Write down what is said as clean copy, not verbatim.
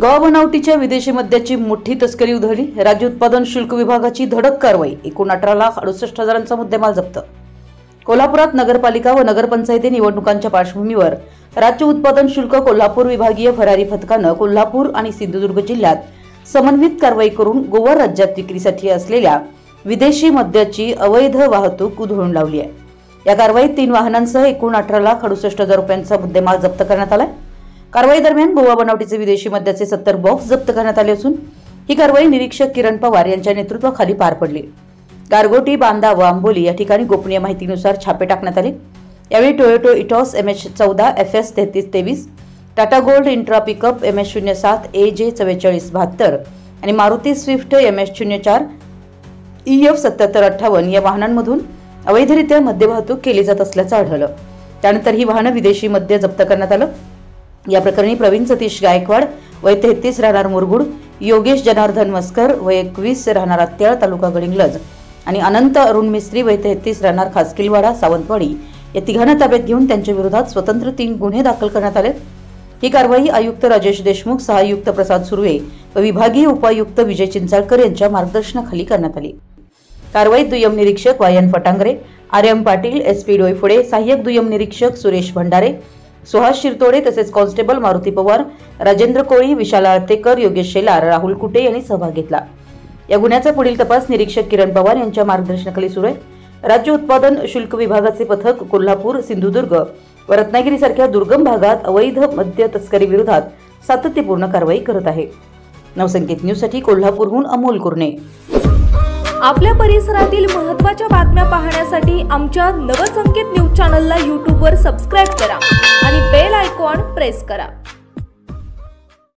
गोवा बनावटीच्या विदेशी मद्याची मोठी तस्करी उधळली। राज्य उत्पादन शुल्क विभागाची धडक कारवाई। एकूण 18,68,000चा मुद्देमाल जप्त। कोल्हापुरात नगरपालिका व नगरपंचायती निवडणुकांच्या पार्श्वभूमीवर राज्य उत्पादन शुल्क कोल्हापूर विभागीय फरारी पथकाने कोल्हापूर आणि सिंधुदुर्ग जिल्ह्यात समन्वित कारवाई करून गोवा राज्यात विक्रीसाठी असलेल्या विदेशी मद्याची अवैध वाहतूक उधळून लावली आहे। या कारवाईत 3 वाहनांसह एकूण 18,68,000 रुपयांचा मुद्देमाल जप्त करण्यात आला। कारवाई दरम्यान गोवा बनावटीचे विदेशी मद्याचे 70 बॉक्स जप्त करण्यात आले असून ही कारवाई निरीक्षक किरण पवार यांच्या नेतृत्वाखाली पार पडली। गारगोटी, बांदा व आंबोली या ठिकाणी गोपनीय माहितीनुसार छापे टाकण्यात आले। यावेळी Toyota Etios MH14 FS 3323, Tata gold intra pickup MH07 AJ 4472 आणि मारुती स्विफ्ट MH04 EF 7758 या वाहनांमधून अवैधरित्या मद्य वाहतूक केली जात असल्याचं आढळलं। त्यानंतर ही वाहनं विदेशी मद्य जप्त करण्यात आलं। या प्रकरणी प्रवीण सतीश गायकवाड वय 33 राहणार मुरगुड, योगेश जनार्दन मस्कर वय 21 राहणार अत्याळ तालुका गडिंग्लज आणि अनंत अरुण मिस्त्री वय 33 राहणार खासकिलवाडा सावंतवाडी या तिघांना ताब्यात घेऊन त्यांच्या विरोधात स्वतंत्र 3 गुन्हे दाखल करण्यात आले। ही कारवाई आयुक्त राजेश देशमुख, सहायुक्त प्रसाद सुर्वे व विभागीय उपायुक्त विजय चिंचाळकर यांच्या मार्गदर्शनाखाली करण्यात आली। कारवाईत दुय्यम निरीक्षक वायन फटांगरे, RM पाटील, SP डोईफोडे, सहाय्यक दुय्यम निरीक्षक सुरेश भंडारे, सुहास शिरतोडे तसेच कॉन्स्टेबल मारुती पवार, राजेंद्र कोळी, विशाल आळतेकर, योगेश शेलार, राहुल कुटे यांनी सहभाग घेतला। या गुन्ह्याचा पुढील तपास निरीक्षक किरण पवार यांच्या मार्गदर्शनाखाली सुरू आहे। राज्य उत्पादन शुल्क विभागाचे पथक कोल्हापूर, सिंधुदुर्ग व रत्नागिरीसारख्या दुर्गम भागात अवैध मद्य तस्करी विरोधात सातत्यपूर्ण कारवाई करत आहे। नवसंकेत न्यूजसाठी कोल्हापूरहून अमोल कुर्णे। आपल्या परिसरातील महत्त्वाच्या बातम्या पाहण्यासाठी आमच्या नवसंकेत न्यूज चॅनलला YouTube वर सबस्क्राइब करा आणि बेल आयकॉन प्रेस करा।